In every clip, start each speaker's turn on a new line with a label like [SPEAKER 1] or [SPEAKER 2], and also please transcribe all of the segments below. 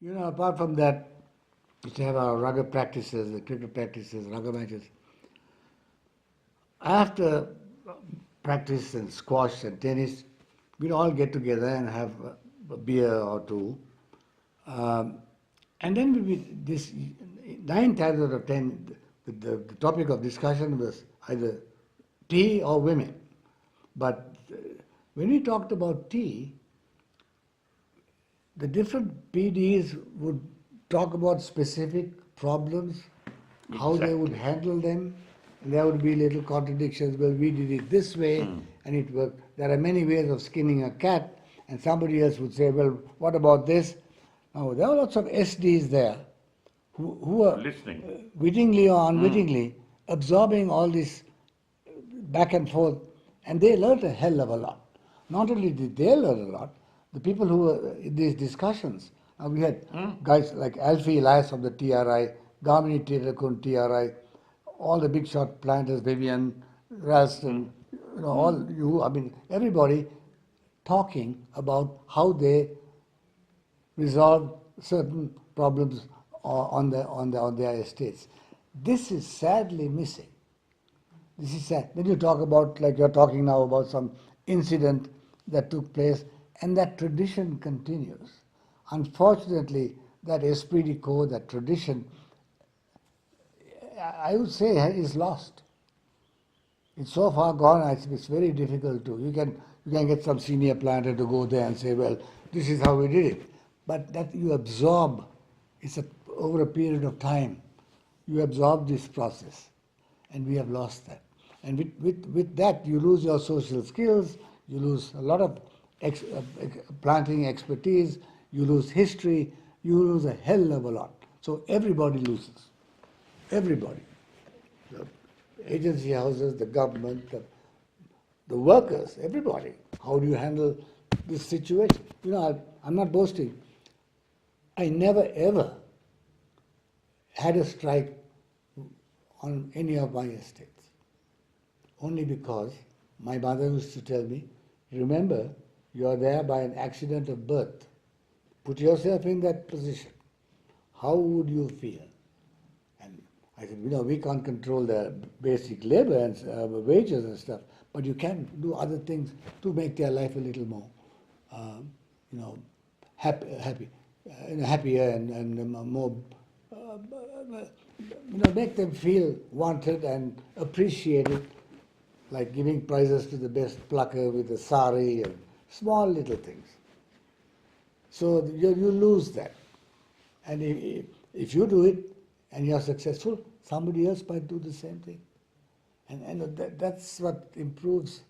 [SPEAKER 1] Apart from that, we have our rugby practices, the cricket practices, rugby matches. After practice and squash and tennis, we'd all get together and have a beer or two. Um, and then we this 9 times out of 10, the topic of discussion was either tea or women. But when we talked about tea, the different PDs would talk about specific problems, how they would
[SPEAKER 2] Exactly.
[SPEAKER 1] handle them, and there would be little contradictions. Well, we did it this way, and it worked. There are many ways of skinning a cat, and somebody else would say, well, what about this? Now, there are lots of SDs there who are
[SPEAKER 2] Listening.
[SPEAKER 1] wittingly or unwittingly absorbing all this back and forth, and they learned a hell of a lot. Not only did they learn a lot, the people who were in these discussions, we had guys like Alfie Elias from the TRI, Gamini Tirakun TRI, all the big shot planters, Vivian, Ralston, all you, I mean, everybody talking about how they resolve certain problems on their estates. This is sadly missing. This is sad. Then you talk about, like you're talking now about some incident that took place, and that tradition continues. Unfortunately, that esprit de corps, that tradition, I would say is lost. It's so far gone, it's very difficult to. You can get some senior planter to go there and say, well, this is how we did it. But that you absorb, over a period of time, you absorb this process. And we have lost that. And with that, you lose your social skills, you lose a lot of planting expertise, you lose history, you lose a hell of a lot. So everybody loses. Everybody. The agency houses, the government, the workers, everybody. How do you handle this situation? I'm not boasting. I never ever had a strike on any of my estates. Only because my mother used to tell me, remember, you are there by an accident of birth. Put yourself in that position. How would you feel? And I said, we can't control the basic labor and wages and stuff, but you can do other things to make their life a little more, happier and more make them feel wanted and appreciated, like giving prizes to the best plucker with a sari and small little things. So you lose that. And if you do it and you're successful, somebody else might do the same thing. And that's what improves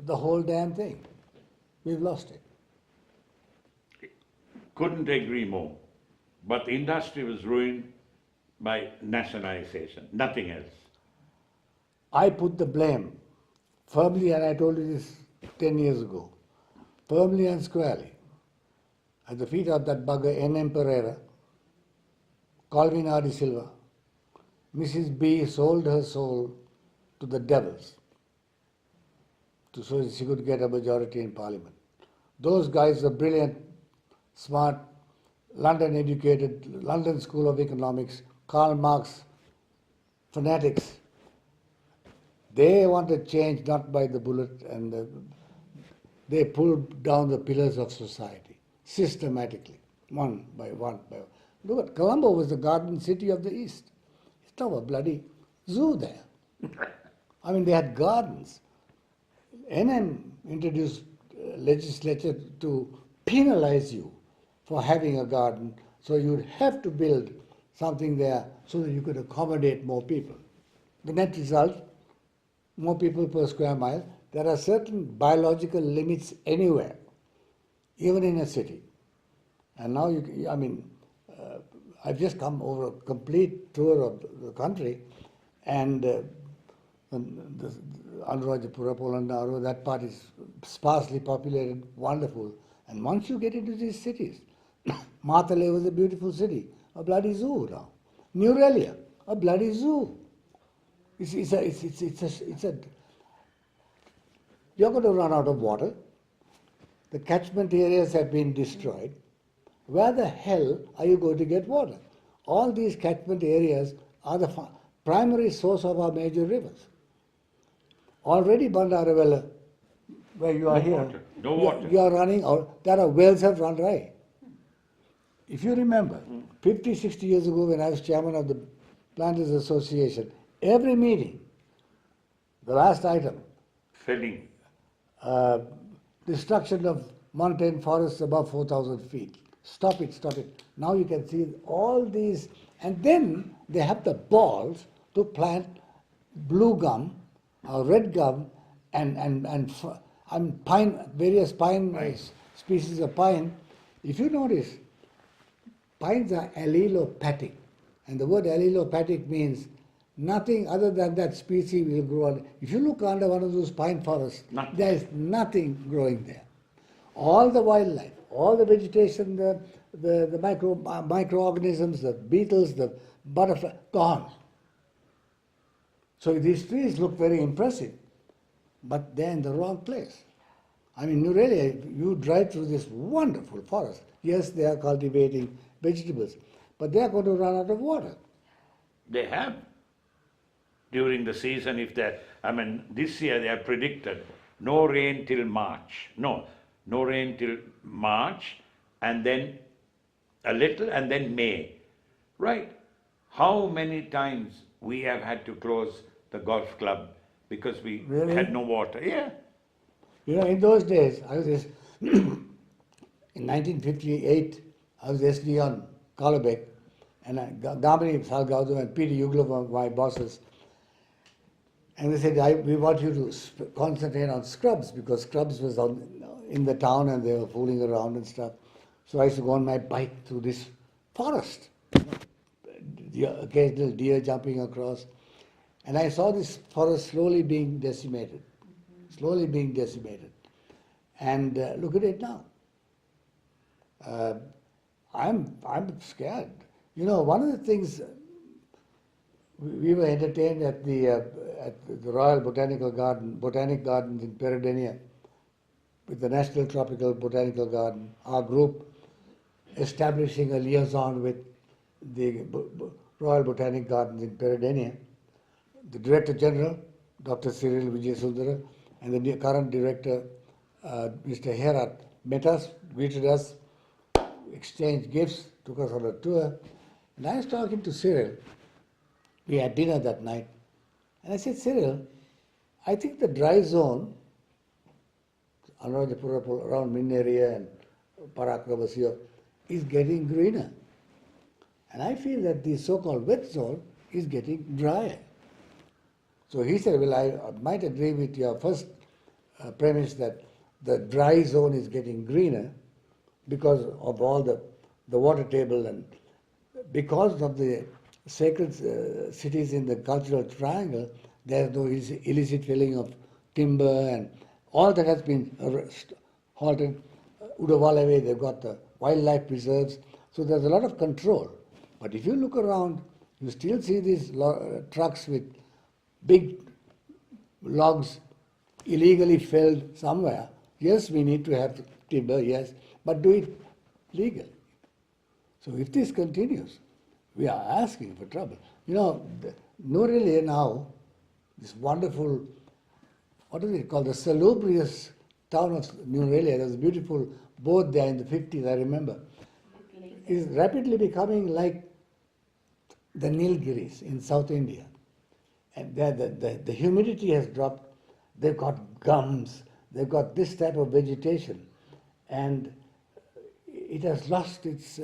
[SPEAKER 1] the whole damn thing. We've lost it.
[SPEAKER 2] Couldn't agree more. But the industry was ruined by nationalization, nothing else.
[SPEAKER 1] I put the blame firmly, and I told you this 10 years ago, firmly and squarely, at the feet of that bugger N.M. Pereira, Colvin R. de Silva. Mrs. B sold her soul to the devils so she could get a majority in Parliament. Those guys are brilliant, smart, London educated, London School of Economics, Karl Marx fanatics. They wanted change not by the bullet, and they pulled down the pillars of society systematically, one by one by one. Look at Colombo was the garden city of the East. It's not a bloody zoo there. I mean, they had gardens. NM introduced legislature to penalize you for having a garden, so you'd have to build something there so that you could accommodate more people. The net result, more people per square mile. There are certain biological limits anywhere, even in a city. And now, I've just come over a complete tour of the country, and the Anuradhapura, Polonnaru, that part is sparsely populated, wonderful. And once you get into these cities, Matale was a beautiful city, a bloody zoo now. New Relia, a bloody zoo. It's a you're going to run out of water. The catchment areas have been destroyed. where the hell are you going to get water? All these catchment areas are the primary source of our major rivers. Already Bandaravella, where you are
[SPEAKER 2] No
[SPEAKER 1] here,
[SPEAKER 2] water, no water.
[SPEAKER 1] you are running out, there are wells have run dry. If you remember, 50, 60 years ago when I was chairman of the Planters Association, every meeting, the last item,
[SPEAKER 2] Felling.
[SPEAKER 1] destruction of mountain forests above 4,000 feet. Stop it, stop it. Now you can see all these, and then they have the balls to plant blue gum, red gum, and pine, various pine species of pine. If you notice, pines are allelopathic, and the word allelopathic means nothing other than that species will grow on. If you look under one of those pine forests, there is nothing growing there. All the wildlife, all the vegetation, the microorganisms, the beetles, the butterfly, gone. So these trees look very impressive, but they're in the wrong place. I mean, really, you drive through this wonderful forest. Yes, they are cultivating vegetables, but they are going to run out of water.
[SPEAKER 2] They have. During the season, this year they have predicted no rain till March. No rain till March, and then a little, and then May. Right? How many times we have had to close the golf club because we had no water? Yeah.
[SPEAKER 1] You know, in those days, I was in 1958, I was SD on Kalabek, and Damani Salgaudu and Peter Yuglov were my bosses. And they said, we want you to concentrate on scrubs, because scrubs was in the town and they were fooling around and stuff. So I used to go on my bike through this forest, the occasional deer jumping across. And I saw this forest slowly being decimated. And look at it now. I'm scared. You know, one of the things, we were entertained at the Royal Botanic Gardens in Peradeniya with the National Tropical Botanical Garden, our group establishing a liaison with the Royal Botanic Gardens in Peradeniya. The Director General, Dr. Cyril Vijayasundara, and the current Director, Mr. Herat, met us, greeted us, exchanged gifts, took us on a tour. And I was talking to Cyril. We had dinner that night. And I said, Cyril, I think the dry zone, around Min area and Parakravasya, is getting greener. And I feel that the so-called wet zone is getting drier. So he said, well, I might agree with your first premise that the dry zone is getting greener because of all the water table, and because of the sacred cities in the cultural triangle, there is no illicit felling of timber, and all that has been halted. Udawalawe, they've got the wildlife preserves, so there's a lot of control. But if you look around, you still see these trucks with big logs illegally felled somewhere. Yes, we need to have timber, yes, but do it legally. So if this continues, we are asking for trouble. You know, Noorele now, this wonderful, what is it called, the salubrious town of Noorele, there's a beautiful boat there in the 50s, I remember, is rapidly becoming like the Nilgiris in South India. And there the humidity has dropped, they've got gums, they've got this type of vegetation, and it has lost its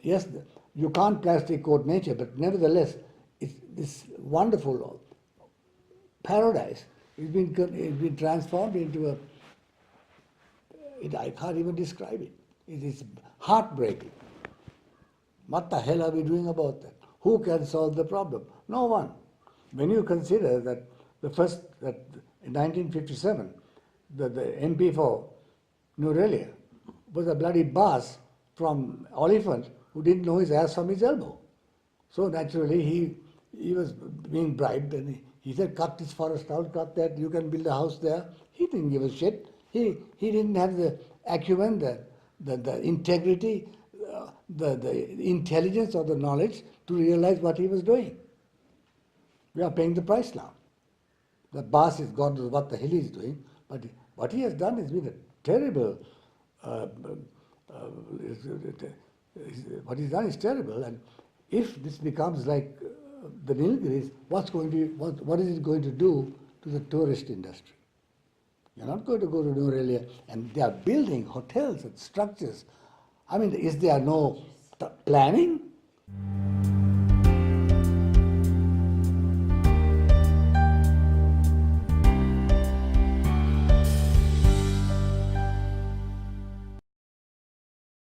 [SPEAKER 1] yes, you can't plastic coat nature, but nevertheless, it's this wonderful paradise. It's been transformed into I can't even describe it. It is heartbreaking. What the hell are we doing about that? Who can solve the problem? No one. When you consider that in 1957, the MP for Noorele was a bloody boss from Oliphant who didn't know his ass from his elbow. So naturally he was being bribed, and he said, cut this forest out, cut that, you can build a house there. He didn't give a shit. He didn't have the acumen, the integrity, the intelligence or the knowledge to realize what he was doing. We are paying the price now. The boss is gone to what the hell he's doing, but what he has done has been a terrible. What he's done is terrible, and if this becomes like the Nilgiris, what is it going to do to the tourist industry? You're not going to go to New Delhi, and they are building hotels and structures. I mean, is there no planning?